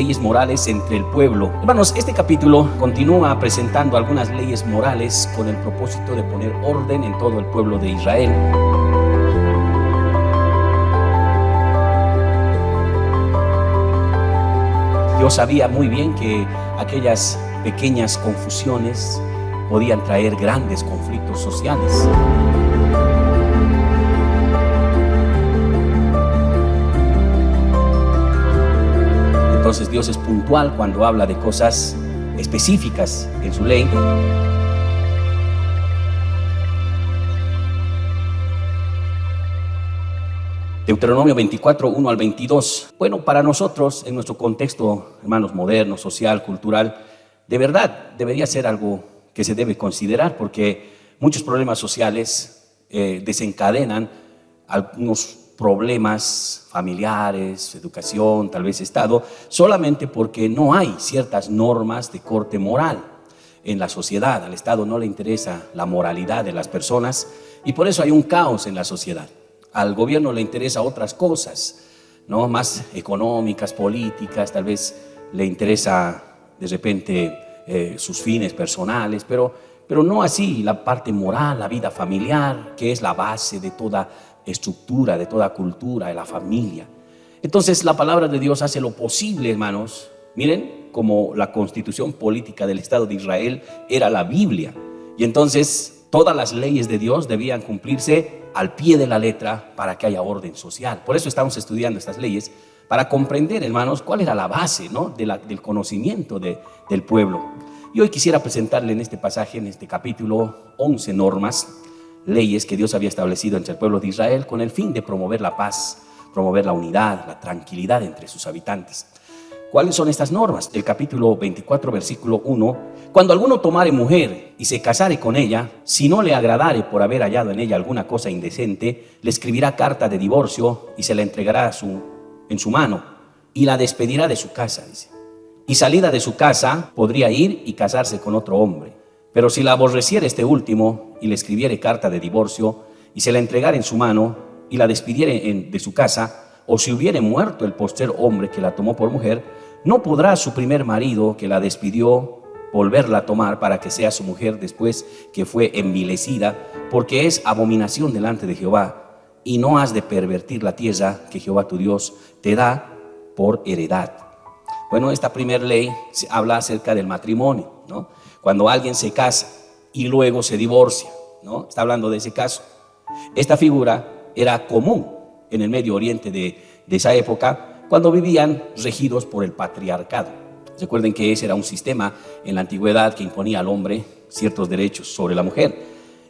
leyes morales entre el pueblo. Hermanos, este capítulo continúa presentando algunas leyes morales con el propósito de poner orden en todo el pueblo de Israel. Dios sabía muy bien que aquellas pequeñas confusiones podían traer grandes conflictos sociales. Entonces Dios es puntual cuando habla de cosas específicas en su ley. Deuteronomio 24, 1 al 22. Bueno, para nosotros, en nuestro contexto, hermanos, moderno, social, cultural, de verdad debería ser algo que se debe considerar, porque muchos problemas sociales desencadenan algunos problemas familiares, educación, tal vez Estado, solamente porque no hay ciertas normas de corte moral en la sociedad. Al Estado no le interesa la moralidad de las personas y por eso hay un caos en la sociedad. Al gobierno le interesa otras cosas, ¿no? Más económicas, políticas, tal vez le interesa de repente sus fines personales, pero no así la parte moral, la vida familiar, que es la base de toda estructura, de toda cultura, de la familia. Entonces la palabra de Dios hace lo posible, hermanos. Miren como la constitución política del Estado de Israel era la Biblia, y entonces todas las leyes de Dios debían cumplirse al pie de la letra para que haya orden social. Por eso estamos estudiando estas leyes, para comprender, hermanos, cuál era la base, ¿no? del conocimiento del pueblo. Y hoy quisiera presentarle en este pasaje, en este capítulo, 11 normas, leyes que Dios había establecido entre el pueblo de Israel con el fin de promover la paz, promover la unidad, la tranquilidad entre sus habitantes. ¿Cuáles son estas normas? El capítulo 24, versículo 1. Cuando alguno tomare mujer y se casare con ella, si no le agradare por haber hallado en ella alguna cosa indecente, le escribirá carta de divorcio y se la entregará en su mano y la despedirá de su casa, dice. Y salida de su casa podría ir y casarse con otro hombre. Pero si la aborreciere este último y le escribiere carta de divorcio y se la entregare en su mano y la despidiere de su casa, o si hubiere muerto el postrer hombre que la tomó por mujer, no podrá su primer marido que la despidió volverla a tomar para que sea su mujer después que fue envilecida, porque es abominación delante de Jehová, y no has de pervertir la tierra que Jehová tu Dios te da por heredad. Bueno, esta primera ley habla acerca del matrimonio, ¿no? Cuando alguien se casa y luego se divorcia, ¿no? Está hablando de ese caso. Esta figura era común en el Medio Oriente de esa época, cuando vivían regidos por el patriarcado. Recuerden que ese era un sistema en la antigüedad que imponía al hombre ciertos derechos sobre la mujer.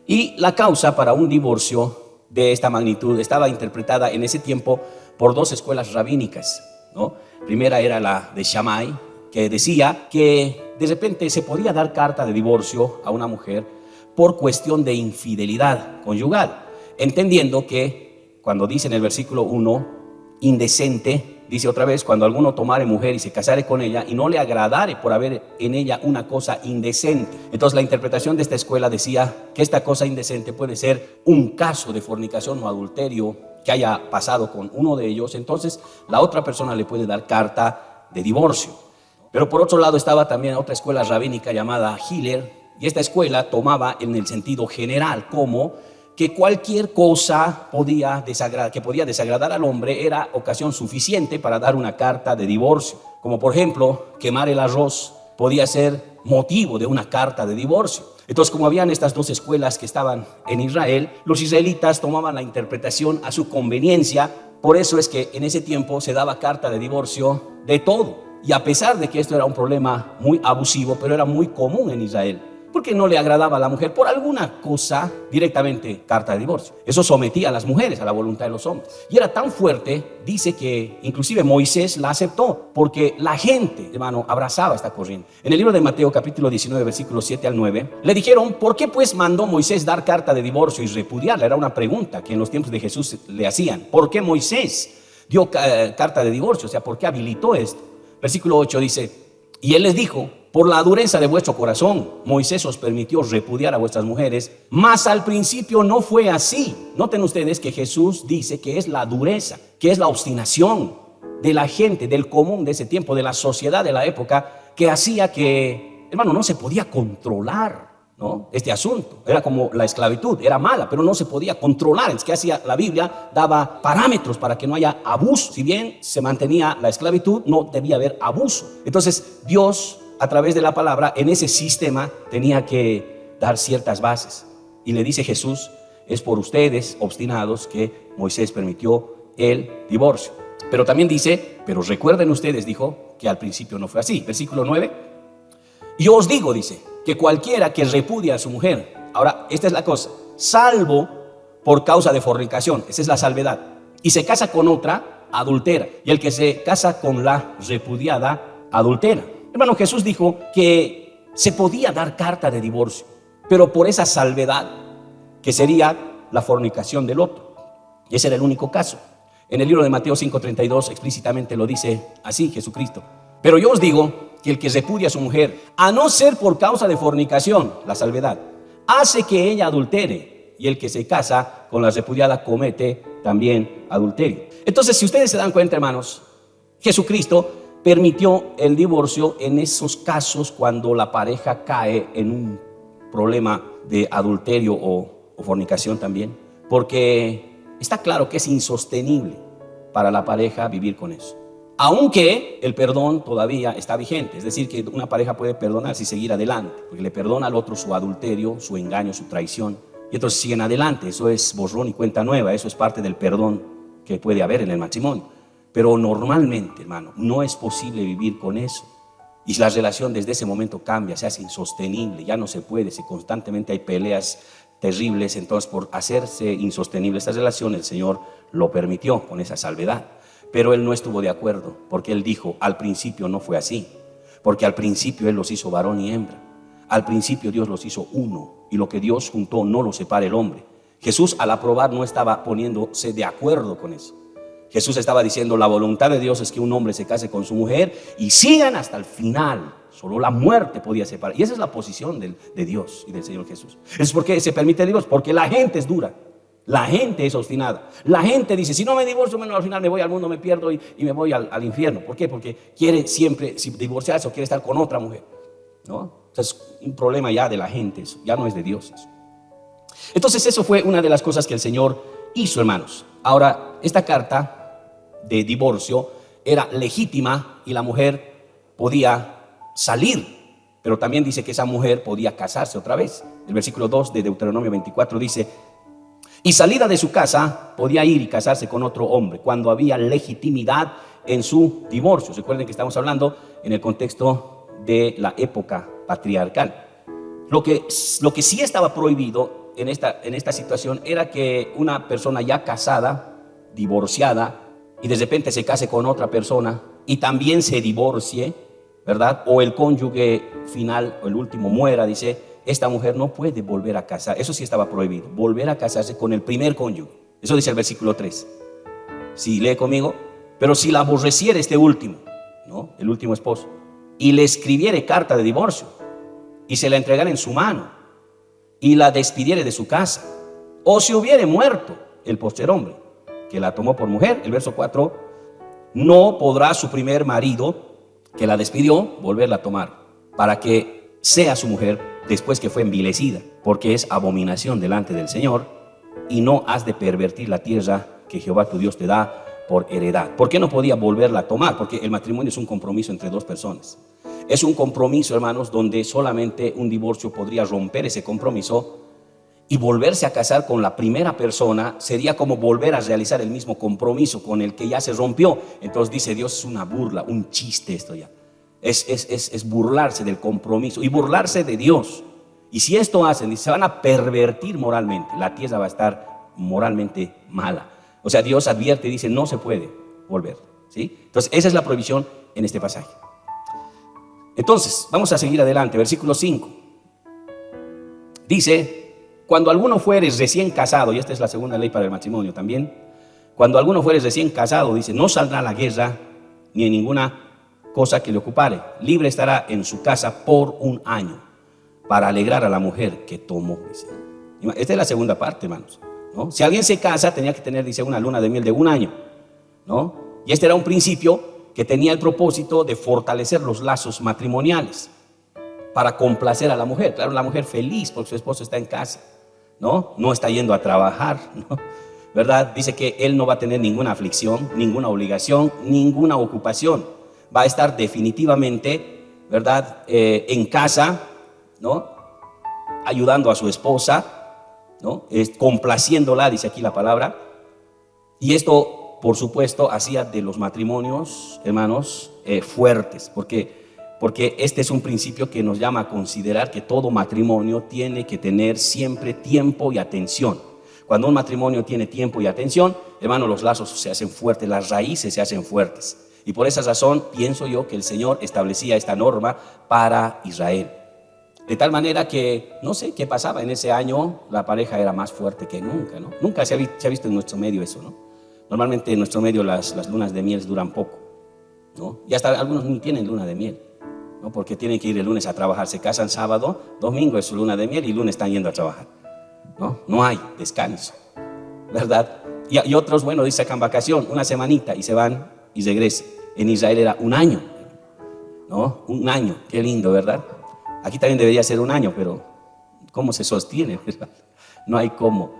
Y la causa para un divorcio de esta magnitud estaba interpretada en ese tiempo por dos escuelas rabínicas, ¿no? Primera era la de Shammai, que decía que de repente se podía dar carta de divorcio a una mujer por cuestión de infidelidad conyugal, entendiendo que cuando dice en el versículo 1, indecente, dice otra vez, cuando alguno tomare mujer y se casare con ella y no le agradare por haber en ella una cosa indecente. Entonces la interpretación de esta escuela decía que esta cosa indecente puede ser un caso de fornicación o adulterio que haya pasado con uno de ellos. Entonces la otra persona le puede dar carta de divorcio. Pero por otro lado estaba también otra escuela rabínica llamada Hiller, y esta escuela tomaba en el sentido general como que cualquier cosa que podía desagradar al hombre era ocasión suficiente para dar una carta de divorcio. Como por ejemplo, quemar el arroz podía ser motivo de una carta de divorcio. Entonces, como habían estas dos escuelas que estaban en Israel, los israelitas tomaban la interpretación a su conveniencia. Por eso es que en ese tiempo se daba carta de divorcio de todo. Y a pesar de que esto era un problema muy abusivo, pero era muy común en Israel, porque no le agradaba a la mujer por alguna cosa, directamente carta de divorcio. Eso sometía a las mujeres a la voluntad de los hombres. Y era tan fuerte, dice que inclusive Moisés la aceptó, porque la gente, hermano, abrazaba esta corriente. En el libro de Mateo, capítulo 19, versículos 7 al 9, le dijeron, ¿por qué pues mandó Moisés dar carta de divorcio y repudiarla? Era una pregunta que en los tiempos de Jesús le hacían. ¿Por qué Moisés dio carta de divorcio? O sea, ¿por qué habilitó esto? Versículo 8 dice, y él les dijo, por la dureza de vuestro corazón, Moisés os permitió repudiar a vuestras mujeres, mas al principio no fue así. Noten ustedes que Jesús dice que es la dureza, que es la obstinación, de la gente, del común de ese tiempo, de la sociedad de la época, que hacía que, hermano, no se podía controlar, ¿no? Este asunto. Era como la esclavitud, era mala, pero no se podía controlar. Es que hacía la Biblia, daba parámetros para que no haya abuso. Si bien se mantenía la esclavitud, no debía haber abuso. Entonces Dios, a través de la palabra, en ese sistema tenía que dar ciertas bases. Y le dice Jesús: es por ustedes obstinados que Moisés permitió el divorcio. Pero también dice: pero recuerden ustedes, dijo, que al principio no fue así. Versículo 9: yo os digo, dice, que cualquiera que repudia a su mujer, ahora esta es la cosa, salvo por causa de fornicación, esa es la salvedad, y se casa con otra, adultera, y el que se casa con la repudiada, adultera. Hermano, Jesús dijo que se podía dar carta de divorcio, pero por esa salvedad, que sería la fornicación del otro. Y ese era el único caso. En el libro de Mateo 5:32 explícitamente lo dice así Jesucristo: pero yo os digo que el que repudia a su mujer, a no ser por causa de fornicación, la salvedad, hace que ella adultere, y el que se casa con la repudiada comete también adulterio. Entonces, si ustedes se dan cuenta, hermanos, Jesucristo permitió el divorcio en esos casos cuando la pareja cae en un problema de adulterio o fornicación también, porque está claro que es insostenible para la pareja vivir con eso. Aunque el perdón todavía está vigente, es decir, que una pareja puede perdonarse y seguir adelante, porque le perdona al otro su adulterio, su engaño, su traición, y entonces siguen adelante. Eso es borrón y cuenta nueva, eso es parte del perdón que puede haber en el matrimonio. Pero normalmente, hermano, no es posible vivir con eso, y la relación desde ese momento cambia, se hace insostenible, ya no se puede, si constantemente hay peleas terribles. Entonces, por hacerse insostenible esta relación, el Señor lo permitió con esa salvedad. Pero Él no estuvo de acuerdo, porque Él dijo: al principio no fue así, porque al principio Él los hizo varón y hembra. Al principio Dios los hizo uno, y lo que Dios juntó no lo separa el hombre. Jesús, al aprobar, no estaba poniéndose de acuerdo con eso. Jesús estaba diciendo: la voluntad de Dios es que un hombre se case con su mujer y sigan hasta el final. Solo la muerte podía separar. Y esa es la posición de Dios y del Señor Jesús. ¿Es porque se permite el divorcio? Porque la gente es dura. La gente es obstinada. La gente dice: si no me divorcio, bueno, al final me voy al mundo, me pierdo y me voy al infierno. ¿Por qué? Porque quiere siempre divorciarse o quiere estar con otra mujer, ¿no? Entonces, es un problema ya de la gente, eso ya no es de Dios eso. Entonces, eso fue una de las cosas que el Señor hizo, hermanos. Ahora, esta carta de divorcio era legítima y la mujer podía salir, pero también dice que esa mujer podía casarse otra vez. El versículo 2 de Deuteronomio 24 dice: y salida de su casa podía ir y casarse con otro hombre cuando había legitimidad en su divorcio. Recuerden que estamos hablando en el contexto de la época patriarcal. Lo que sí estaba prohibido en esta situación era que una persona ya casada, divorciada, y de repente se case con otra persona y también se divorcie, ¿verdad? O el cónyuge final o el último muera, dice: esta mujer no puede volver a casar. Eso sí estaba prohibido, volver a casarse con el primer cónyuge. Eso dice el versículo 3. Si lee conmigo: pero si la aborreciere este último, ¿no? El último esposo, y le escribiere carta de divorcio, y se la entregara en su mano, y la despidiere de su casa, o si hubiere muerto el postrer hombre que la tomó por mujer, el verso 4, no podrá su primer marido que la despidió volverla a tomar, para que sea su mujer después que fue envilecida, porque es abominación delante del Señor, y no has de pervertir la tierra que Jehová tu Dios te da por heredad. ¿Por qué no podía volverla a tomar? Porque el matrimonio es un compromiso entre dos personas. Es un compromiso, hermanos, donde solamente un divorcio podría romper ese compromiso, y volverse a casar con la primera persona sería como volver a realizar el mismo compromiso con el que ya se rompió. Entonces dice Dios: es una burla, un chiste esto ya. Es burlarse del compromiso y burlarse de Dios. Y si esto hacen, se van a pervertir moralmente. La tierra va a estar moralmente mala. O sea, Dios advierte y dice: no se puede volver, ¿sí? Entonces, esa es la prohibición en este pasaje. Entonces, vamos a seguir adelante. Versículo 5. Dice: cuando alguno fuere recién casado, y esta es la segunda ley para el matrimonio también, cuando alguno fuere recién casado, dice: no saldrá a la guerra ni en ninguna cosa que le ocupare, libre estará en su casa por 1 año, para alegrar a la mujer que tomó. Dice. Esta es la segunda parte, hermanos, ¿no? Si alguien se casa, tenía que tener, dice, una luna de miel de 1 año, ¿no? Y este era un principio que tenía el propósito de fortalecer los lazos matrimoniales para complacer a la mujer. Claro, la mujer feliz porque su esposo está en casa, ¿no? No está yendo a trabajar, ¿no? ¿Verdad? Dice que él no va a tener ninguna aflicción, ninguna obligación, ninguna ocupación. Va a estar definitivamente, ¿verdad? En casa, ¿no? Ayudando a su esposa, ¿no? Complaciéndola, dice aquí la palabra. Y esto, por supuesto, hacía de los matrimonios, hermanos, fuertes, porque este es un principio que nos llama a considerar que todo matrimonio tiene que tener siempre tiempo y atención. Cuando un matrimonio tiene tiempo y atención, hermano, los lazos se hacen fuertes, las raíces se hacen fuertes. Y por esa razón pienso yo que el Señor establecía esta norma para Israel. De tal manera que, no sé qué pasaba en ese año, la pareja era más fuerte que nunca, ¿no? Nunca se ha visto en nuestro medio eso, ¿no? Normalmente en nuestro medio las lunas de miel duran poco, ¿no? Y hasta algunos ni tienen luna de miel, ¿no? Porque tienen que ir el lunes a trabajar, se casan sábado, domingo es su luna de miel y lunes están yendo a trabajar, ¿no? No hay descanso, ¿verdad? Y otros, bueno, sacan vacación, una semanita y se van y regresan. En Israel era un año, ¿no? Un año, qué lindo, ¿verdad? Aquí también debería ser un año, pero ¿cómo se sostiene, verdad? No hay cómo,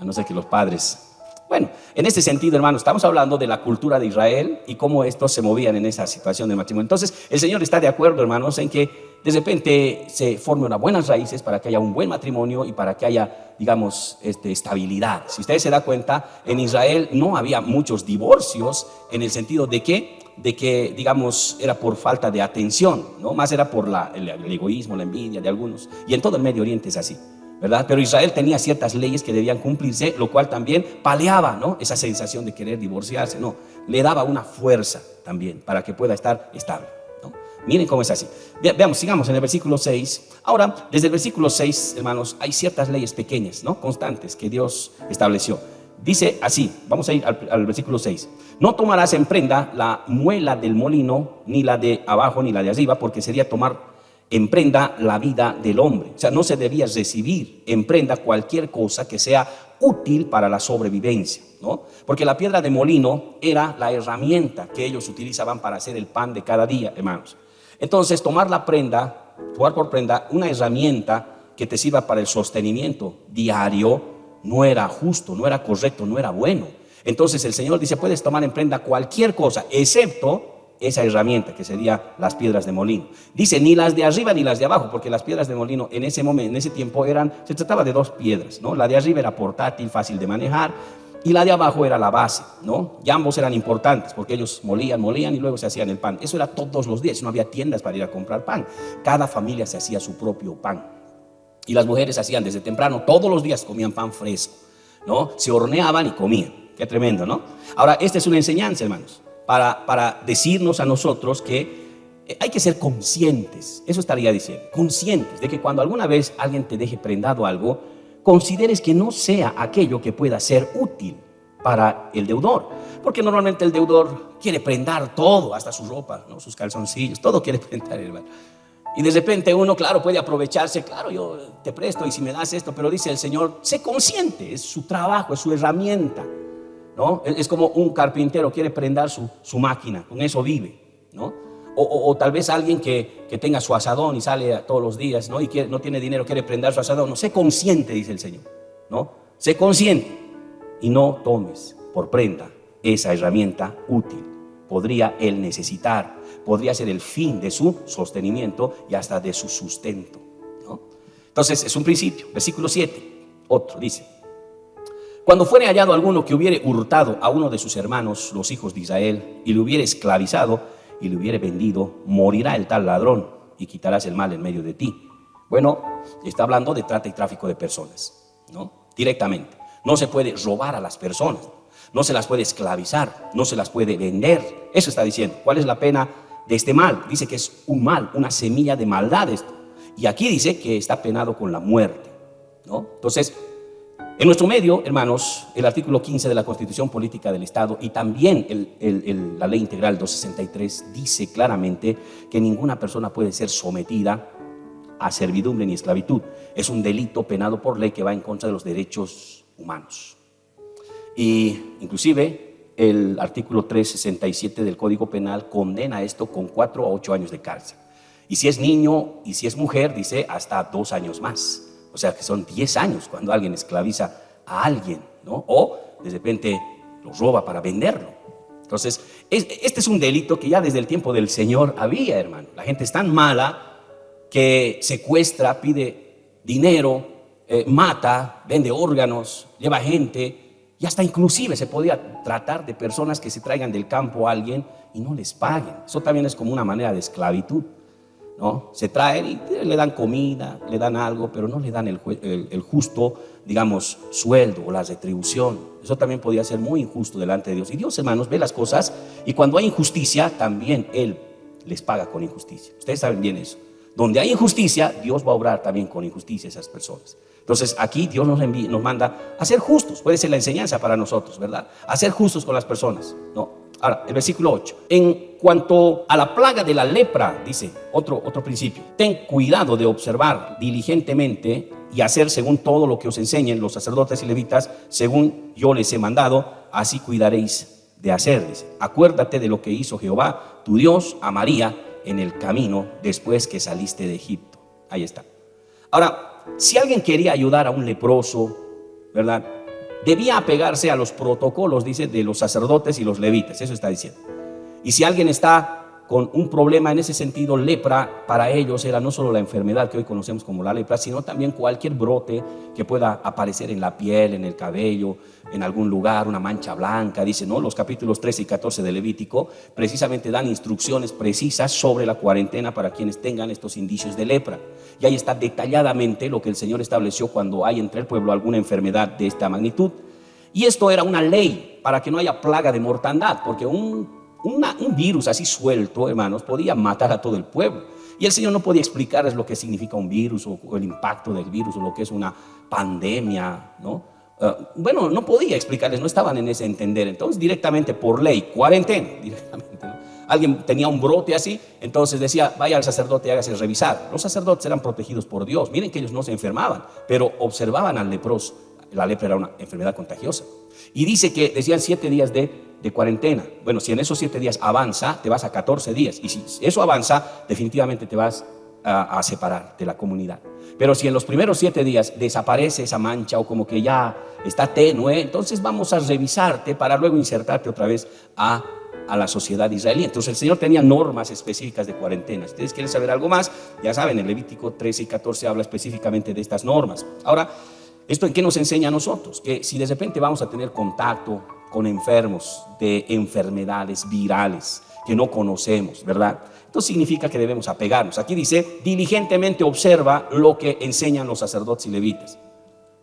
a no ser que los padres... Bueno, en este sentido, hermanos, estamos hablando de la cultura de Israel y cómo estos se movían en esa situación de matrimonio. Entonces, el Señor está de acuerdo, hermanos, en que de repente se formen unas buenas raíces para que haya un buen matrimonio y para que haya, digamos, estabilidad. Si ustedes se dan cuenta, en Israel no había muchos divorcios en el sentido de que, digamos, era por falta de atención, ¿no? Más era por el egoísmo, la envidia de algunos. Y en todo el Medio Oriente es así, ¿verdad? Pero Israel tenía ciertas leyes que debían cumplirse, lo cual también paliaba, ¿no? Esa sensación de querer divorciarse, no, le daba una fuerza también para que pueda estar estable, ¿no? Miren cómo es así. Veamos, sigamos en el versículo 6. Ahora, desde el versículo 6, hermanos, hay ciertas leyes pequeñas, ¿no? Constantes que Dios estableció. Dice así, vamos a ir al versículo 6. No tomarás en prenda la muela del molino, ni la de abajo, ni la de arriba, porque sería tomar en prenda la vida del hombre. O sea, no se debía recibir en prenda cualquier cosa que sea útil para la sobrevivencia, ¿no? Porque la piedra de molino era la herramienta que ellos utilizaban para hacer el pan de cada día, hermanos. Entonces, tomar por prenda una herramienta que te sirva para el sostenimiento diario no era justo, no era correcto, no era bueno. Entonces el Señor dice, puedes tomar en prenda cualquier cosa, excepto esa herramienta que serían las piedras de molino. Dice, ni las de arriba ni las de abajo, porque las piedras de molino en ese momento, en ese tiempo se trataba de dos piedras, ¿no? La de arriba era portátil, fácil de manejar, y la de abajo era la base, ¿no? Y ambos eran importantes porque ellos molían y luego se hacían el pan. Eso era todos los días, no había tiendas para ir a comprar pan. Cada familia se hacía su propio pan. Y las mujeres hacían desde temprano, todos los días comían pan fresco, ¿no? Se horneaban y comían. Qué tremendo, ¿no? Ahora, esta es una enseñanza, hermanos, para decirnos a nosotros que hay que ser conscientes. Eso estaría diciendo, conscientes de que cuando alguna vez alguien te deje prendado algo, consideres que no sea aquello que pueda ser útil para el deudor. Porque normalmente el deudor quiere prendar todo, hasta su ropa, ¿no? Sus calzoncillos, todo quiere prendar, hermano. Y de repente uno, claro, puede aprovecharse, claro, yo te presto y si me das esto, pero dice el Señor, sé consciente, es su trabajo, es su herramienta, ¿no? Es como un carpintero quiere prendar su máquina, con eso vive, ¿no? O tal vez alguien que tenga su asadón y sale todos los días, ¿no? Y no tiene dinero, quiere prender su asadón, no, sé consciente, dice el Señor, ¿no? Sé consciente y no tomes por prenda esa herramienta útil. Podría él necesitar, podría ser el fin de su sostenimiento y hasta de su sustento, ¿no? Entonces es un principio. Versículo 7, otro dice, cuando fuere hallado alguno que hubiere hurtado a uno de sus hermanos, los hijos de Israel, y le hubiere esclavizado y le hubiere vendido, morirá el tal ladrón y quitarás el mal en medio de ti. Bueno, está hablando de trata y tráfico de personas, ¿no? Directamente. No se puede robar a las personas, no se las puede esclavizar, no se las puede vender. Eso está diciendo. ¿Cuál es la pena de este mal? Dice que es un mal, una semilla de maldad esto. Y aquí dice que está penado con la muerte, ¿no? Entonces, en nuestro medio, hermanos, el artículo 15 de la Constitución Política del Estado y también la Ley Integral 263 dice claramente que ninguna persona puede ser sometida a servidumbre ni esclavitud. Es un delito penado por ley que va en contra de los derechos humanos. Y inclusive el artículo 367 del Código Penal condena esto con 4 a 8 años de cárcel. Y si es niño y si es mujer, dice hasta 2 años más. O sea que son 10 años cuando alguien esclaviza a alguien, ¿no? O de repente lo roba para venderlo. Entonces, este es un delito que ya desde el tiempo del Señor había, hermano. La gente es tan mala que secuestra, pide dinero, mata, vende órganos, lleva gente, y hasta inclusive se podía tratar de personas que se traigan del campo a alguien y no les paguen. Eso también es como una manera de esclavitud, ¿no? Se traen y le dan comida, le dan algo, pero no le dan el justo, digamos, sueldo o la retribución. Eso también podía ser muy injusto delante de Dios. Y Dios, hermanos, ve las cosas, y cuando hay injusticia, también Él les paga con injusticia. Ustedes saben bien eso. Donde hay injusticia, Dios va a obrar también con injusticia a esas personas. Entonces aquí Dios nos manda a ser justos. Puede ser la enseñanza para nosotros, ¿verdad? A ser justos con las personas, ¿no? Ahora, el versículo 8. En cuanto a la plaga de la lepra, dice otro principio. Ten cuidado de observar diligentemente y hacer según todo lo que os enseñen los sacerdotes y levitas, según yo les he mandado, así cuidaréis de hacer. Dice, acuérdate de lo que hizo Jehová, tu Dios, a María en el camino después que saliste de Egipto. Ahí está. Ahora, si alguien quería ayudar a un leproso, ¿verdad?, debía apegarse a los protocolos, dice, de los sacerdotes y los levitas. Eso está diciendo. Y si alguien está con un problema en ese sentido, lepra, para ellos era no solo la enfermedad que hoy conocemos como la lepra, sino también cualquier brote que pueda aparecer en la piel, en el cabello, en algún lugar, una mancha blanca. Dice, ¿no? Los capítulos 13 y 14 de Levítico precisamente dan instrucciones precisas sobre la cuarentena para quienes tengan estos indicios de lepra. Y ahí está detalladamente lo que el Señor estableció cuando hay entre el pueblo alguna enfermedad de esta magnitud. Y esto era una ley para que no haya plaga de mortandad, porque un virus así suelto, hermanos, podía matar a todo el pueblo. Y el Señor no podía explicarles lo que significa un virus o el impacto del virus o lo que es una pandemia, ¿no? Bueno, no podía explicarles, no estaban en ese entender. Entonces directamente por ley, cuarentena, directamente, ¿no? Alguien tenía un brote así, entonces decía, vaya al sacerdote y hágase revisar. Los sacerdotes eran protegidos por Dios. Miren que ellos no se enfermaban, pero observaban al leproso. La lepra era una enfermedad contagiosa. Y dice que decían 7 días de cuarentena. Bueno, si en esos 7 días avanza, te vas a 14 días. Y si eso avanza, definitivamente te vas a separar de la comunidad. Pero si en los primeros 7 días desaparece esa mancha o como que ya está tenue, entonces vamos a revisarte para luego insertarte otra vez a la sociedad israelí. Entonces el Señor tenía normas específicas de cuarentena. Si ustedes quieren saber algo más, ya saben, en Levítico 13 y 14 habla específicamente de estas normas. Ahora, ¿esto en qué nos enseña a nosotros? Que si de repente vamos a tener contacto con enfermos de enfermedades virales que no conocemos, ¿verdad? Entonces significa que debemos apegarnos. Aquí dice, diligentemente observa lo que enseñan los sacerdotes y levitas.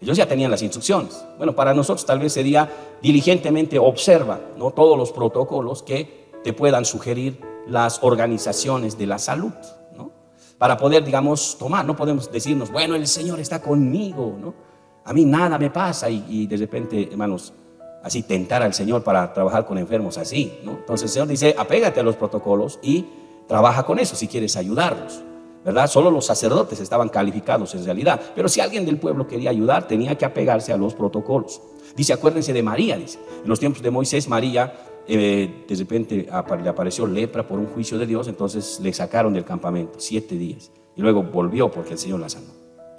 Ellos ya tenían las instrucciones. Bueno, para nosotros tal vez sería diligentemente observa, ¿no?, todos los protocolos que te puedan sugerir las organizaciones de la salud, ¿no? Para poder, digamos, tomar. No podemos decirnos, bueno, el Señor está conmigo, ¿no? A mí nada me pasa y de repente, hermanos, así tentar al Señor para trabajar con enfermos así, ¿no? Entonces el Señor dice, apégate a los protocolos y trabaja con eso si quieres ayudarlos, ¿verdad? Solo los sacerdotes estaban calificados en realidad, pero si alguien del pueblo quería ayudar, tenía que apegarse a los protocolos. Dice, acuérdense de María, dice. En los tiempos de Moisés, María, de repente le apareció lepra por un juicio de Dios, entonces le sacaron del campamento 7 días y luego volvió porque el Señor la sanó,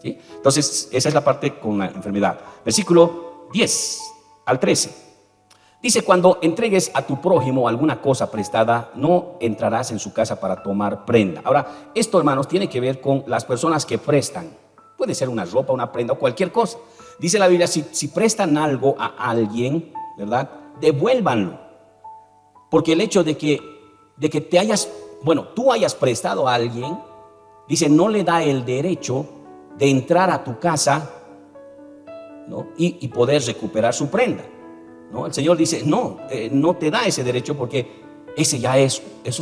¿sí? Entonces, esa es la parte con la enfermedad. Versículo 10 al 13. Dice, cuando entregues a tu prójimo alguna cosa prestada, no entrarás en su casa para tomar prenda. Ahora, esto, hermanos, tiene que ver con las personas que prestan. Puede ser una ropa, una prenda o cualquier cosa. Dice la Biblia, si prestan algo a alguien, ¿verdad?, devuélvanlo. Porque el hecho de que tú hayas prestado a alguien, dice, no le da el derecho de entrar a tu casa, ¿no?, y poder recuperar su prenda, ¿no? El Señor dice, no te da ese derecho porque eso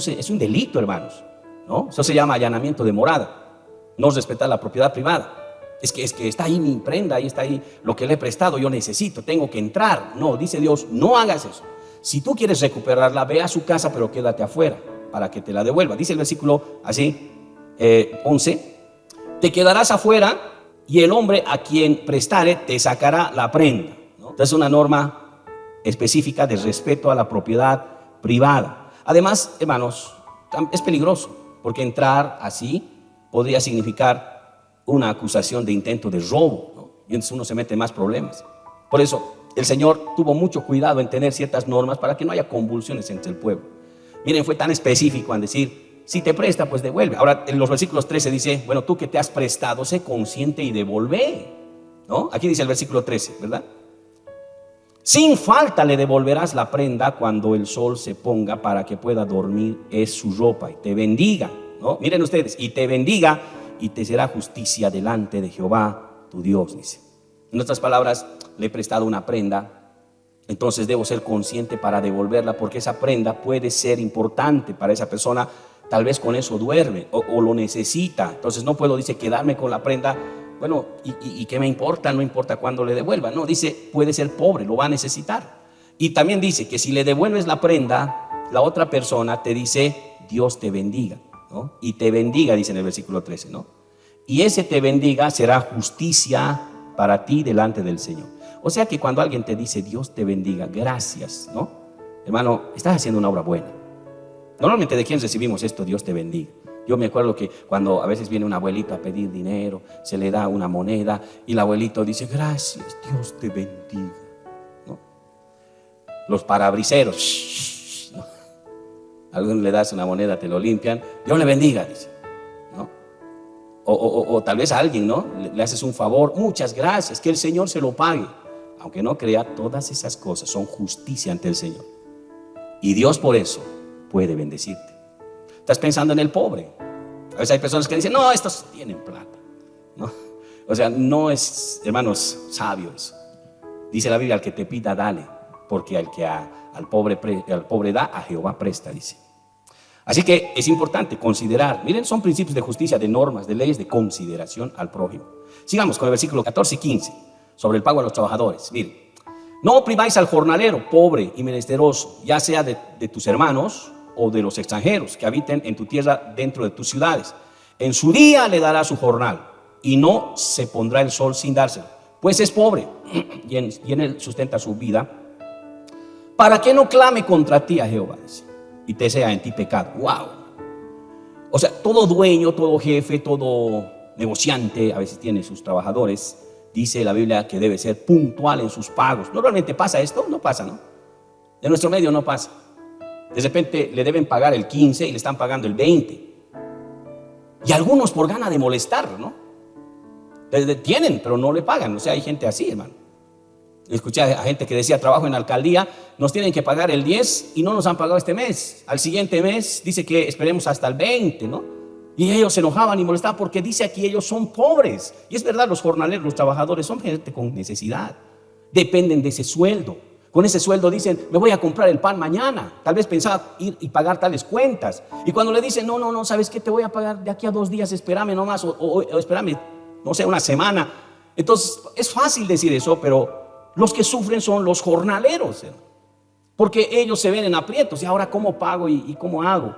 es un delito, hermanos, ¿no? Eso se llama allanamiento de morada, no respetar la propiedad privada. Es que está ahí mi prenda, ahí está ahí lo que le he prestado, yo tengo que entrar. No, dice Dios, no hagas eso. Si tú quieres recuperarla, ve a su casa, pero quédate afuera para que te la devuelva. Dice el versículo así, 11, te quedarás afuera y el hombre a quien prestare te sacará la prenda, ¿no? Entonces es una norma específica de respeto a la propiedad privada. Además, hermanos, es peligroso, porque entrar así podría significar una acusación de intento de robo, ¿no? Y entonces uno se mete en más problemas. Por eso, el Señor tuvo mucho cuidado en tener ciertas normas para que no haya convulsiones entre el pueblo. Miren, fue tan específico en decir, si te presta, pues devuelve. Ahora, en los versículos 13 dice, bueno, tú que te has prestado, sé consciente y devolvé, ¿no? Aquí dice el versículo 13, ¿verdad? Sin falta le devolverás la prenda cuando el sol se ponga para que pueda dormir, es su ropa, y te bendiga, ¿no? Miren ustedes, y te bendiga y te será justicia delante de Jehová tu Dios, dice. En otras palabras, le he prestado una prenda, entonces debo ser consciente para devolverla, porque esa prenda puede ser importante para esa persona. Tal vez con eso duerme o lo necesita. Entonces no puedo, dice, quedarme con la prenda. Bueno, ¿y qué me importa? No importa cuándo le devuelva. No, dice, puede ser pobre, lo va a necesitar. Y también dice que si le devuelves la prenda, la otra persona te dice, Dios te bendiga, ¿no? Y te bendiga, dice en el versículo 13, ¿no? Y ese te bendiga será justicia para ti delante del Señor. O sea que cuando alguien te dice, Dios te bendiga, gracias, ¿no? Hermano, estás haciendo una obra buena. Normalmente, ¿de quién recibimos esto? Dios te bendiga. Yo me acuerdo que cuando a veces viene un abuelito a pedir dinero, se le da una moneda y el abuelito dice, gracias, Dios te bendiga, ¿no? Los parabriseros, ¿no? A alguien le das una moneda, te lo limpian, Dios le bendiga, dice, ¿no? O tal vez a alguien, ¿no? Le haces un favor, muchas gracias, que el Señor se lo pague. Aunque no crea, todas esas cosas son justicia ante el Señor. Y Dios por eso puede bendecirte. Estás pensando en el pobre. A veces hay personas que dicen, no, estos tienen plata, ¿no? O sea, no es, hermanos, sabio eso. Dice la Biblia, al que te pida, dale, porque al que al pobre da, a Jehová presta, dice. Así que es importante considerar, miren, son principios de justicia, de normas, de leyes, de consideración al prójimo. Sigamos con el versículo 14 y 15, sobre el pago a los trabajadores. Miren, no oprimáis al jornalero, pobre y menesteroso, ya sea de tus hermanos o de los extranjeros que habiten en tu tierra dentro de tus ciudades. En su día le dará su jornal y no se pondrá el sol sin dárselo, pues es pobre y en él sustenta su vida. ¿Para qué no clame contra ti a Jehová? Dice, y te sea en ti pecado. Wow. O sea, todo dueño, todo jefe, todo negociante a veces tiene sus trabajadores. Dice la Biblia que debe ser puntual en sus pagos. ¿Normalmente pasa esto? No pasa, ¿no? En nuestro medio no pasa. De repente le deben pagar el 15 y le están pagando el 20. Y algunos por gana de molestar, ¿no? Le detienen, pero no le pagan. O sea, hay gente así, hermano. Escuché a gente que decía, trabajo en la alcaldía, nos tienen que pagar el 10 y no nos han pagado este mes. Al siguiente mes dice que esperemos hasta el 20, ¿no? Y ellos se enojaban y molestaban porque dice aquí ellos son pobres. Y es verdad, los jornaleros, los trabajadores son gente con necesidad. Dependen de ese sueldo. Con ese sueldo dicen, me voy a comprar el pan mañana. Tal vez pensaba ir y pagar tales cuentas. Y cuando le dicen, no, ¿sabes qué? Te voy a pagar de aquí a 2 días, espérame nomás, o espérame, no sé, una semana. Entonces, es fácil decir eso, pero los que sufren son los jornaleros, porque ellos se ven en aprietos. Y ahora, ¿cómo pago y cómo hago?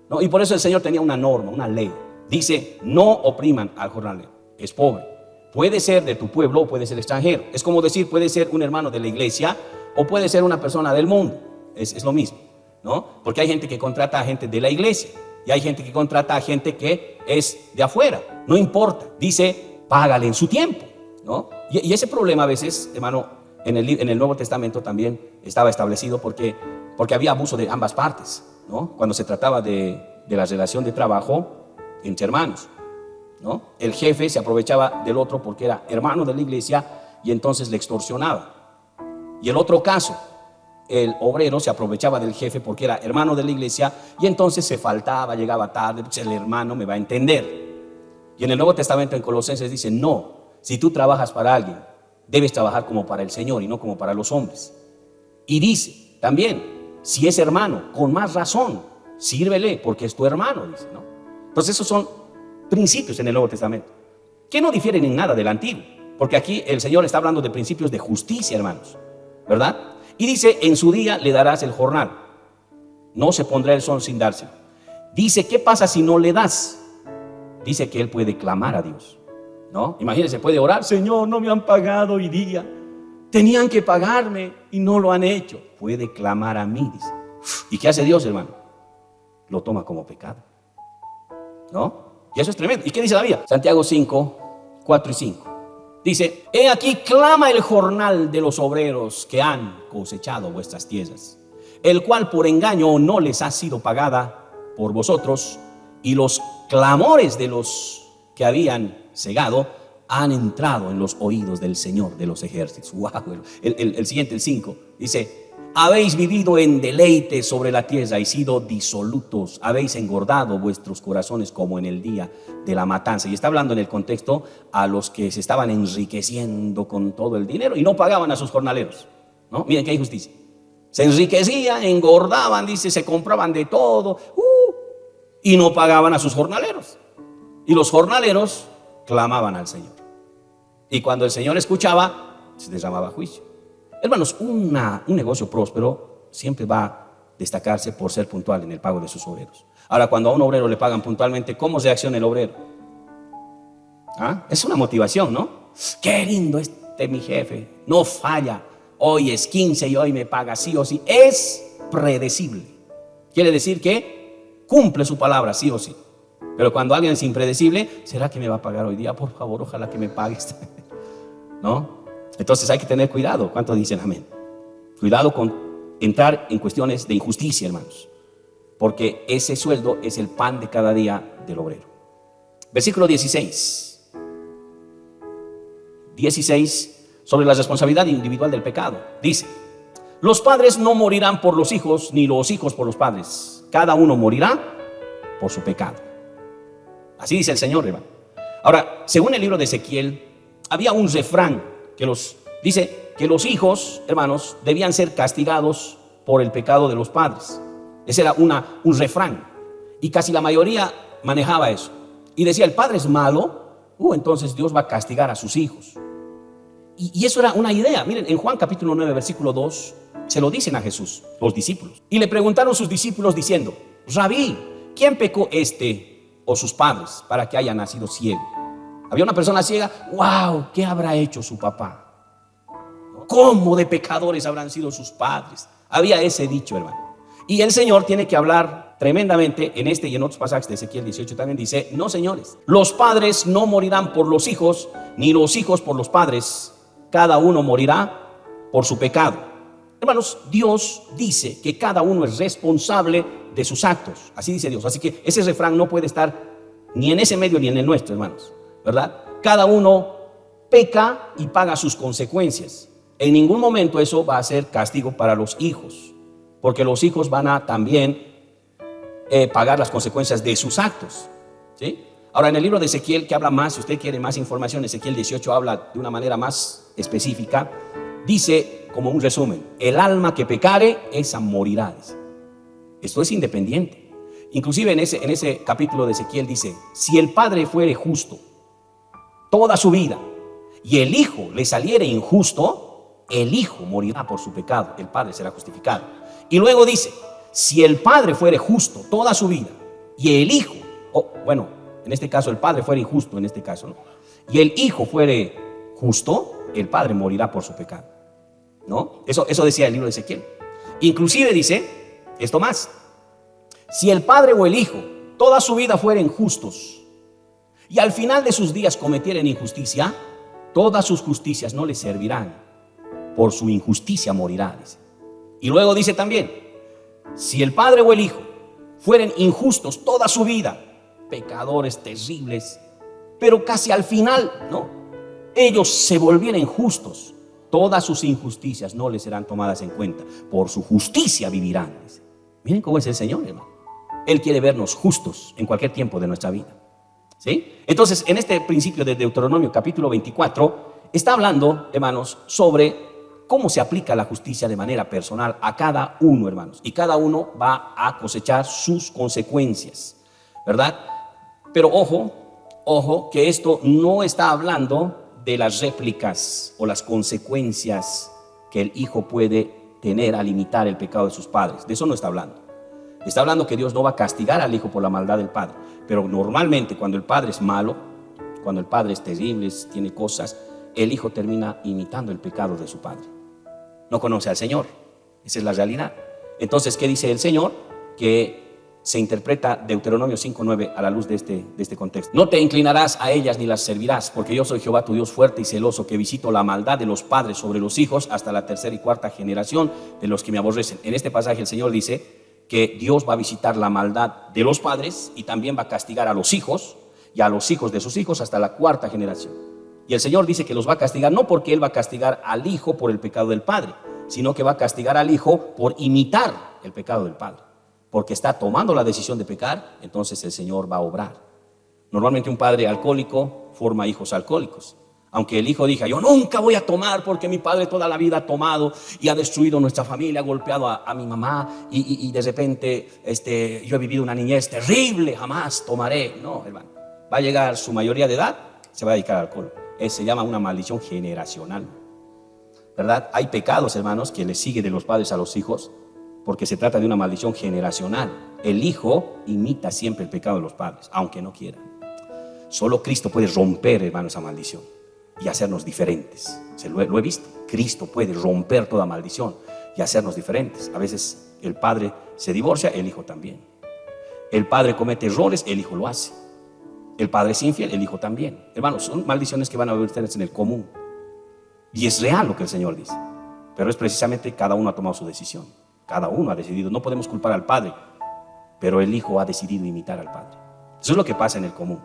¿No? Y por eso el Señor tenía una norma, una ley. Dice, no opriman al jornalero, es pobre. Puede ser de tu pueblo o puede ser extranjero. Es como decir, puede ser un hermano de la iglesia o puede ser una persona del mundo. Es lo mismo, ¿no? Porque hay gente que contrata a gente de la iglesia y hay gente que contrata a gente que es de afuera. No importa, dice, págale en su tiempo, ¿no? Y ese problema a veces, hermano, en el Nuevo Testamento también estaba establecido porque había abuso de ambas partes, ¿no? Cuando se trataba de la relación de trabajo entre hermanos, ¿no? El jefe se aprovechaba del otro porque era hermano de la iglesia y entonces le extorsionaba. Y el otro caso, el obrero se aprovechaba del jefe porque era hermano de la iglesia y entonces se faltaba, llegaba tarde, pues el hermano me va a entender. Y en el Nuevo Testamento, en Colosenses, dice, no, si tú trabajas para alguien, debes trabajar como para el Señor y no como para los hombres. Y dice también, si es hermano, con más razón, sírvele porque es tu hermano, dice, ¿no? Entonces esos son principios en el Nuevo Testamento que no difieren en nada del Antiguo, porque aquí el Señor está hablando de principios de justicia, hermanos, ¿verdad? Y dice, en su día le darás el jornal, no se pondrá el sol sin dárselo. Dice, ¿qué pasa si no le das? Dice que él puede clamar a Dios, ¿no? Imagínense, puede orar, Señor, no me han pagado hoy día, Tenían que pagarme y no lo han hecho. Puede clamar a mí, dice. ¿Y qué hace Dios, hermano? Lo toma como pecado, ¿no? Y eso es tremendo. ¿Y qué dice la Biblia? Santiago 5, 4 y 5. Dice: he aquí clama el jornal de los obreros que han cosechado vuestras tierras, el cual por engaño no les ha sido pagada por vosotros, y los clamores de los que habían segado han entrado en los oídos del Señor de los ejércitos. Wow. El siguiente, el 5, dice: habéis vivido en deleite sobre la tierra y sido disolutos, habéis engordado vuestros corazones como en el día de la matanza. Y está hablando en el contexto a los que se estaban enriqueciendo con todo el dinero y no pagaban a sus jornaleros, ¿no? Miren qué injusticia. Se enriquecían, engordaban, dice, se compraban de todo, y no pagaban a sus jornaleros. Y los jornaleros clamaban al Señor. Y cuando el Señor escuchaba, se derramaba juicio. Hermanos, un negocio próspero siempre va a destacarse por ser puntual en el pago de sus obreros. Ahora, cuando a un obrero le pagan puntualmente, ¿cómo reacciona el obrero? Es una motivación, ¿no? Qué lindo mi jefe, no falla. Hoy es 15 y hoy me paga sí o sí. Es predecible. Quiere decir que cumple su palabra sí o sí. Pero cuando alguien es impredecible, ¿será que me va a pagar hoy día? Por favor, ojalá que me pagues. ¿No? Entonces hay que tener cuidado. ¿Cuántos dicen amén? Cuidado con entrar en cuestiones de injusticia, hermanos, porque ese sueldo es el pan de cada día del obrero. Versículo 16, sobre la responsabilidad individual del pecado. Dice: los padres no morirán por los hijos, ni los hijos por los padres. Cada uno morirá por su pecado. Así dice el Señor, hermano. Ahora, según el libro de Ezequiel, había un refrán que dice que los hijos, hermanos, debían ser castigados por el pecado de los padres. Ese era un refrán. Y casi la mayoría manejaba eso. Y decía: el padre es malo, entonces Dios va a castigar a sus hijos. Y eso era una idea. Miren, en Juan capítulo 9, versículo 2, se lo dicen a Jesús, los discípulos. Y le preguntaron sus discípulos diciendo: Rabí, ¿quién pecó o sus padres para que haya nacido ciego? Había una persona ciega. ¡Wow! ¿Qué habrá hecho su papá? ¿Cómo de pecadores habrán sido sus padres? Había ese dicho, hermano. Y el Señor tiene que hablar tremendamente en este y en otros pasajes de Ezequiel 18 también. Dice: no, señores, los padres no morirán por los hijos, ni los hijos por los padres. Cada uno morirá por su pecado. Hermanos, Dios dice que cada uno es responsable de sus actos. Así dice Dios. Así que ese refrán no puede estar ni en ese medio ni en el nuestro, hermanos, ¿verdad? Cada uno peca y paga sus consecuencias. En ningún momento eso va a ser castigo para los hijos, porque los hijos van a también pagar las consecuencias de sus actos, ¿sí? Ahora, en el libro de Ezequiel, que habla más, si usted quiere más información, Ezequiel 18 habla de una manera más específica. Dice, como un resumen: el alma que pecare, esa morirá. Esto es independiente. Inclusive en ese capítulo de Ezequiel dice: si el padre fuere justo toda su vida y el hijo le saliere injusto, el hijo morirá por su pecado, el padre será justificado. Y luego dice: si el padre fuere justo toda su vida y el hijo, en este caso el padre fuere injusto, en este caso, ¿no?, y el hijo fuere justo, el padre morirá por su pecado, ¿no? Eso decía el libro de Ezequiel. Inclusive dice esto más: si el padre o el hijo toda su vida fueren justos y al final de sus días cometieren injusticia, todas sus justicias no les servirán, por su injusticia morirá, dice. Y luego dice también: si el padre o el hijo fueren injustos toda su vida, pecadores terribles, pero casi al final, ¿no?, ellos se volvieran justos, todas sus injusticias no les serán tomadas en cuenta, por su justicia vivirán, dice. Miren cómo es el Señor, hermano. Él quiere vernos justos en cualquier tiempo de nuestra vida, ¿sí? Entonces, en este principio de Deuteronomio capítulo 24, está hablando, hermanos, sobre cómo se aplica la justicia de manera personal a cada uno, hermanos. Y cada uno va a cosechar sus consecuencias, ¿verdad? Pero ojo, que esto no está hablando de las réplicas o las consecuencias que el hijo puede tener al imitar el pecado de sus padres. De eso no está hablando. Está hablando que Dios no va a castigar al hijo por la maldad del padre. Pero normalmente cuando el padre es malo, cuando el padre es terrible, tiene cosas, el hijo termina imitando el pecado de su padre. No conoce al Señor. Esa es la realidad. Entonces, ¿qué dice el Señor? Que se interpreta Deuteronomio 5:9 a la luz de este contexto. No te inclinarás a ellas ni las servirás, porque yo soy Jehová tu Dios fuerte y celoso, que visito la maldad de los padres sobre los hijos hasta la tercera y cuarta generación de los que me aborrecen. En este pasaje el Señor dice que Dios va a visitar la maldad de los padres y también va a castigar a los hijos y a los hijos de sus hijos hasta la cuarta generación. Y el Señor dice que los va a castigar no porque Él va a castigar al hijo por el pecado del padre, sino que va a castigar al hijo por imitar el pecado del padre. Porque está tomando la decisión de pecar, entonces el Señor va a obrar. Normalmente un padre alcohólico forma hijos alcohólicos. Aunque el hijo diga, yo nunca voy a tomar porque mi padre toda la vida ha tomado y ha destruido nuestra familia, ha golpeado a mi mamá y de repente yo he vivido una niñez terrible, jamás tomaré. No, hermano, va a llegar su mayoría de edad, se va a dedicar al alcohol. Se llama una maldición generacional, ¿verdad? Hay pecados, hermanos, que le sigue de los padres a los hijos, porque se trata de una maldición generacional. El hijo imita siempre el pecado de los padres, aunque no quiera. Solo Cristo puede romper, hermano, esa maldición y hacernos diferentes. Lo he visto. Cristo puede romper toda maldición y hacernos diferentes. A veces el padre se divorcia, el hijo también. El padre comete errores, el hijo lo hace. El padre es infiel, el hijo también. Hermanos, son maldiciones que van a ver ustedes en el común. Y es real lo que el Señor dice. Pero es precisamente cada uno ha tomado su decisión. Cada uno ha decidido. No podemos culpar al padre, pero el hijo ha decidido imitar al padre. Eso es lo que pasa en el común.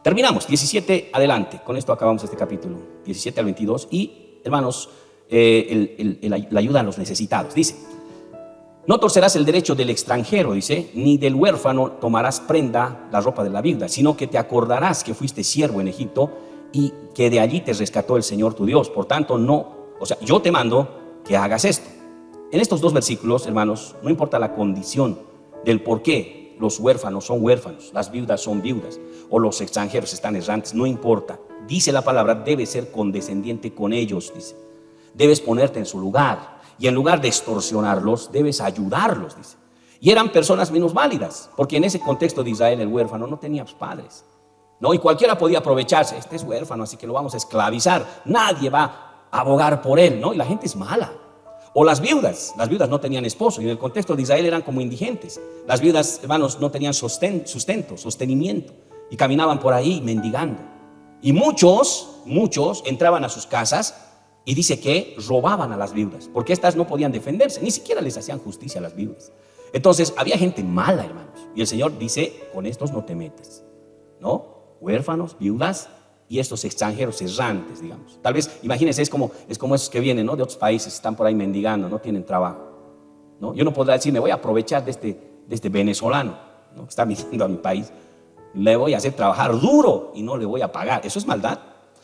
Terminamos, 17 adelante. Con esto acabamos este capítulo, 17 al 22. Y, hermanos, la ayuda a los necesitados. Dice, no torcerás el derecho del extranjero, dice, ni del huérfano tomarás prenda la ropa de la viuda, sino que te acordarás que fuiste siervo en Egipto y que de allí te rescató el Señor tu Dios. Por tanto, yo te mando que hagas esto. En estos dos versículos, hermanos, no importa la condición del por qué los huérfanos son huérfanos, las viudas son viudas, o los extranjeros están errantes, no importa. Dice la palabra, debes ser condescendiente con ellos, dice. Debes ponerte en su lugar, y en lugar de extorsionarlos, debes ayudarlos, dice. Y eran personas menos válidas, porque en ese contexto de Israel el huérfano no tenía padres, ¿no? Y cualquiera podía aprovecharse, este es huérfano, así que lo vamos a esclavizar, nadie va a abogar por él, ¿no? Y la gente es mala. O las viudas no tenían esposo, y en el contexto de Israel eran como indigentes. Las viudas, hermanos, no tenían sostenimiento, y caminaban por ahí mendigando. Y muchos entraban a sus casas y dice que robaban a las viudas, porque estas no podían defenderse, ni siquiera les hacían justicia a las viudas. Entonces había gente mala, hermanos, y el Señor dice, con estos no te metas, ¿no? Huérfanos, viudas y estos extranjeros errantes, digamos. Tal vez, imagínense, es como esos que vienen, ¿no? De otros países, están por ahí mendigando, no tienen trabajo, ¿no? Yo no podré decir, me voy a aprovechar de este venezolano, ¿no? Que está viniendo a mi país, le voy a hacer trabajar duro y no le voy a pagar. Eso es maldad.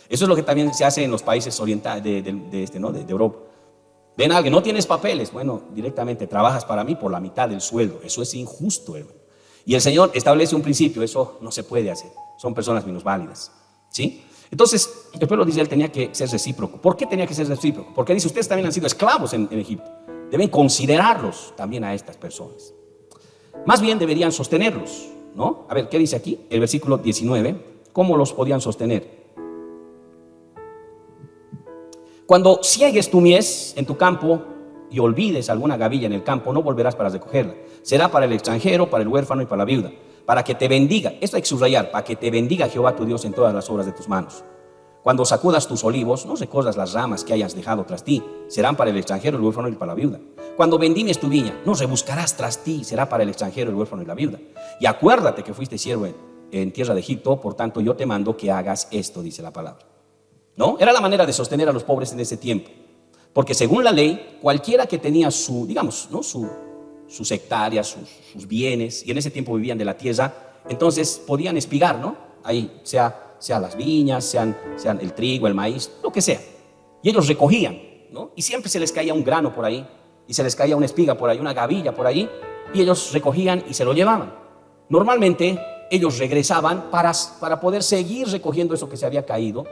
Eso es lo que también se hace en los países orientales de Europa. Ven a alguien, no tienes papeles, bueno, directamente trabajas para mí por la mitad del sueldo. Eso es injusto, hermano. Y el Señor establece un principio, eso no se puede hacer. Son personas minusválidas, ¿sí? Entonces, el pueblo de Israel tenía que ser recíproco. ¿Por qué tenía que ser recíproco? Porque dice, ustedes también han sido esclavos en Egipto. Deben considerarlos también a estas personas. Más bien deberían sostenerlos, ¿no? A ver, ¿qué dice aquí? El versículo 19. ¿Cómo los podían sostener? Cuando ciegues tu mies en tu campo y olvides alguna gavilla en el campo, no volverás para recogerla. Será para el extranjero, para el huérfano y para la viuda. Para que te bendiga, esto hay que subrayar, para que te bendiga Jehová tu Dios en todas las obras de tus manos. Cuando sacudas tus olivos, no recorras las ramas que hayas dejado tras ti, serán para el extranjero, el huérfano y para la viuda. Cuando vendimes tu viña, no rebuscarás tras ti, será para el extranjero, el huérfano y la viuda. Y acuérdate que fuiste siervo en tierra de Egipto, por tanto yo te mando que hagas esto, dice la palabra. ¿No? Era la manera de sostener a los pobres en ese tiempo, porque según la ley, cualquiera que tenía sus hectáreas, sus bienes, y en ese tiempo vivían de la tierra, entonces podían espigar, ¿no? Ahí, sea las viñas, sean el trigo, el maíz, lo que sea. Y ellos recogían, ¿no? Y siempre se les caía un grano por ahí, y se les caía una espiga por ahí, una gavilla por ahí, y ellos recogían y se lo llevaban. Normalmente ellos regresaban para poder seguir recogiendo eso que se había caído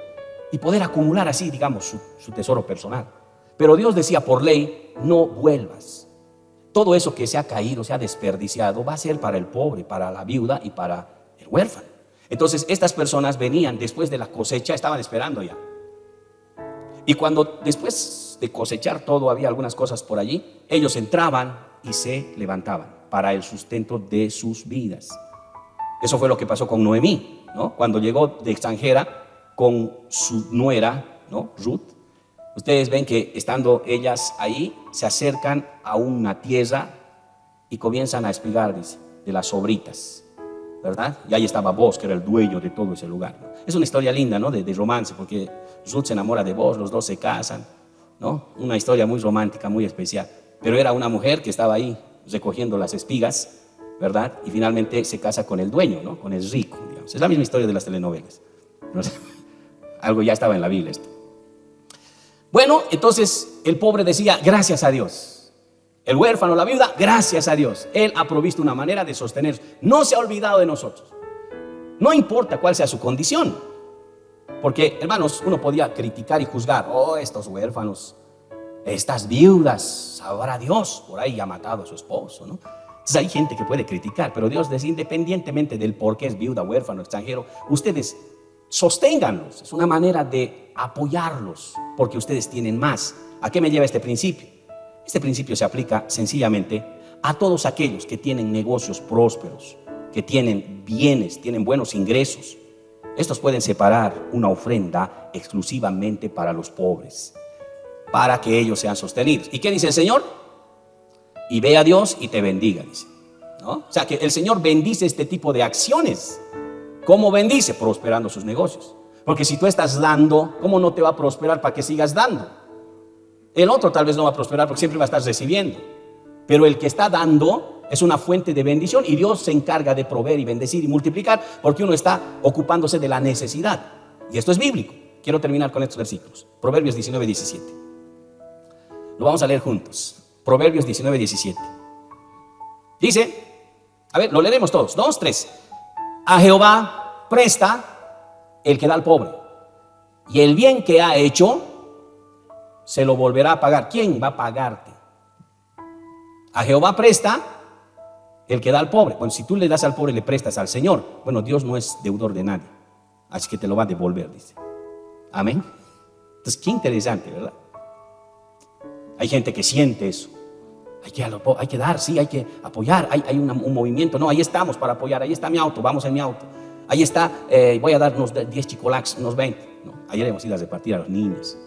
y poder acumular así, digamos, su tesoro personal. Pero Dios decía por ley, no vuelvas. Todo eso que se ha caído, se ha desperdiciado, va a ser para el pobre, para la viuda y para el huérfano. Entonces estas personas venían después de la cosecha, estaban esperando ya. Y cuando después de cosechar todo, había algunas cosas por allí, ellos entraban y se levantaban para el sustento de sus vidas. Eso fue lo que pasó con Noemí, ¿no? Cuando llegó de extranjera con su nuera, ¿no? Ruth. Ustedes ven que estando ellas ahí, se acercan a una tierra y comienzan a espigar, dice, de las sobritas, ¿verdad? Y ahí estaba Boaz, que era el dueño de todo ese lugar, ¿no? Es una historia linda, ¿no? De romance, porque Ruth se enamora de Boaz, los dos se casan, ¿no? Una historia muy romántica, muy especial. Pero era una mujer que estaba ahí recogiendo las espigas, ¿verdad? Y finalmente se casa con el dueño, ¿no? Con el rico, digamos. Es la misma historia de las telenovelas, ¿no? Algo ya estaba en la Biblia esto. Bueno, entonces el pobre decía, gracias a Dios. El huérfano, la viuda, gracias a Dios. Él ha provisto una manera de sostener. No se ha olvidado de nosotros. No importa cuál sea su condición. Porque, hermanos, uno podía criticar y juzgar. Oh, estos huérfanos, estas viudas, sabrá Dios, por ahí ha matado a su esposo, ¿no? Entonces hay gente que puede criticar, pero Dios dice, independientemente del por qué es viuda, huérfano, extranjero, ustedes sosténganlos. Es una manera de apoyarlos, porque ustedes tienen más. ¿A qué me lleva este principio? Este principio se aplica sencillamente a todos aquellos que tienen negocios prósperos, que tienen bienes, tienen buenos ingresos. Estos pueden separar una ofrenda exclusivamente para los pobres, para que ellos sean sostenidos. ¿Y qué dice el Señor? Y ve a Dios y te bendiga, dice, ¿no? O sea que el Señor bendice este tipo de acciones. ¿Cómo bendice? Prosperando sus negocios. Porque si tú estás dando, ¿cómo no te va a prosperar para que sigas dando? El otro tal vez no va a prosperar porque siempre va a estar recibiendo. Pero el que está dando es una fuente de bendición y Dios se encarga de proveer y bendecir y multiplicar porque uno está ocupándose de la necesidad. Y esto es bíblico. Quiero terminar con estos versículos. Proverbios 19:17. Lo vamos a leer juntos. Proverbios 19:17. Dice, a ver, lo leeremos todos. 2, 3. A Jehová presta el que da al pobre, y el bien que ha hecho se lo volverá a pagar. ¿Quién va a pagarte? A Jehová presta el que da al pobre. Bueno, si tú le das al pobre, le prestas al Señor. Bueno, Dios no es deudor de nadie, así que te lo va a devolver, dice. Amén. Entonces, qué interesante, ¿verdad? Hay gente que siente eso. Hay que dar, sí, hay que apoyar. Hay un movimiento. No, ahí estamos para apoyar. Ahí está mi auto, vamos en mi auto. Ahí está, voy a dar unos 10 chicolacs, unos 20. No, ayer hemos ido a repartir a los niños,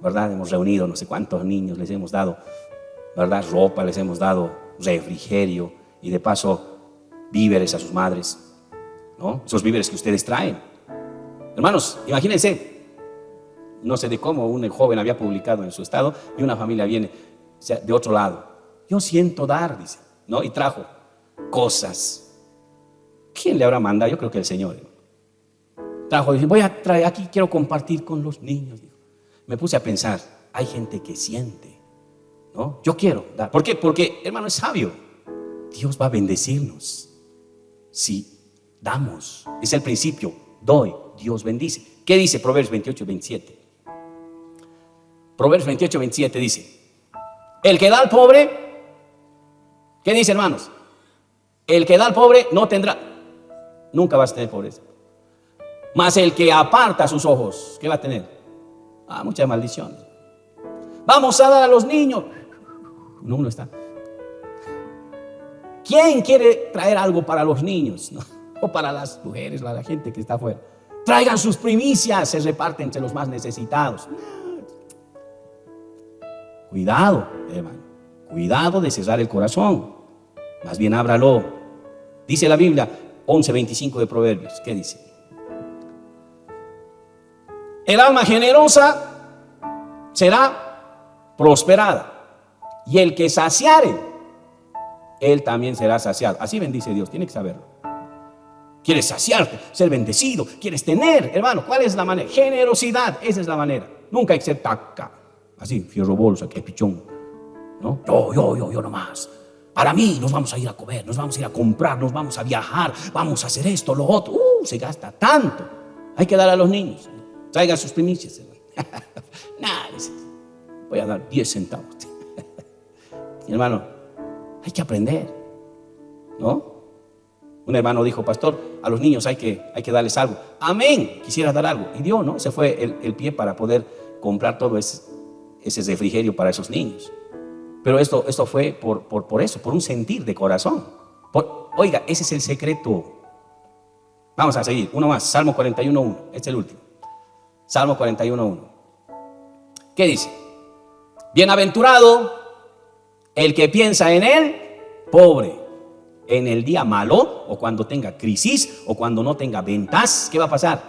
¿verdad? Hemos reunido no sé cuántos niños, les hemos dado, ¿verdad? Ropa, les hemos dado refrigerio y de paso víveres a sus madres, ¿no? Esos víveres que ustedes traen. Hermanos, imagínense, no sé de cómo un joven había publicado en su estado y una familia viene, o sea, de otro lado. Yo siento dar, dice, ¿no? Y trajo cosas. ¿Quién le habrá mandado? Yo creo que el Señor. Trajo, dice, voy a traer aquí, quiero compartir con los niños. Dijo. Me puse a pensar, hay gente que siente, ¿no? Yo quiero dar. ¿Por qué? Porque, hermano, es sabio. Dios va a bendecirnos si damos. Es el principio. Doy, Dios bendice. ¿Qué dice Proverbios 28:27? Proverbios 28:27 dice, el que da al pobre, ¿qué dice, hermanos? El que da al pobre no tendrá, nunca vas a tener pobreza. Mas el que aparta sus ojos, ¿qué va a tener? Muchas maldiciones. Vamos a dar a los niños. No, uno está. ¿Quién quiere traer algo para los niños? ¿No? O para las mujeres, para la gente que está afuera. Traigan sus primicias, se reparten entre los más necesitados. Cuidado, hermano. Cuidado de cerrar el corazón. Más bien ábralo. Dice la Biblia 11:25 de Proverbios. ¿Qué dice? El alma generosa será prosperada, y el que saciare, él también será saciado. Así bendice Dios, tiene que saberlo. Quieres saciarte, ser bendecido, quieres tener, hermano, ¿cuál es la manera? Generosidad, esa es la manera. Nunca hay que ser taca, así, fierro bolsa, que pichón, ¿no? Yo nomás. Para mí nos vamos a ir a comer, nos vamos a ir a comprar, nos vamos a viajar, vamos a hacer esto, lo otro. Se gasta tanto. Hay que dar a los niños. Traigan sus primicias. Nada, voy a dar 10 centavos. Hermano, hay que aprender, ¿no? Un hermano dijo, pastor, a los niños hay que darles algo. Amén, quisiera dar algo. Y dio, ¿no? Se fue el pie para poder comprar todo ese refrigerio para esos niños. Pero esto fue por eso, por un sentir de corazón. Oiga, ese es el secreto. Vamos a seguir, uno más, Salmo 41:1, este es el último. Salmo 41:1. ¿Qué dice? Bienaventurado el que piensa en él, pobre, en el día malo, o cuando tenga crisis, o cuando no tenga ventas. ¿Qué va a pasar?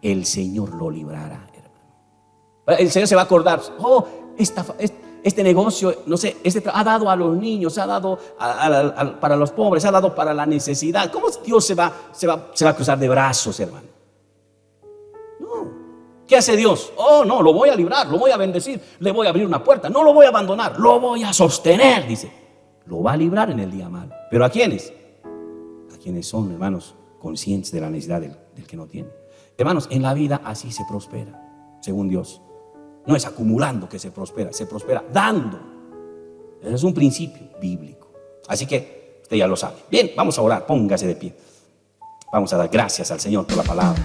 El Señor lo librará, hermano. El Señor se va a acordar, oh, este negocio, no sé, ha dado a los niños, ha dado para los pobres, ha dado para la necesidad. ¿Cómo Dios se va a cruzar de brazos, hermano? No. ¿Qué hace Dios? Oh, no, lo voy a librar, lo voy a bendecir, le voy a abrir una puerta, no lo voy a abandonar, lo voy a sostener, dice. Lo va a librar en el día malo. ¿Pero a quiénes? A quienes son, hermanos, conscientes de la necesidad del que no tiene. Hermanos, en la vida así se prospera, según Dios. No es acumulando que se prospera dando. Ese es un principio bíblico. Así que usted ya lo sabe. Bien, vamos a orar, póngase de pie. Vamos a dar gracias al Señor por la palabra.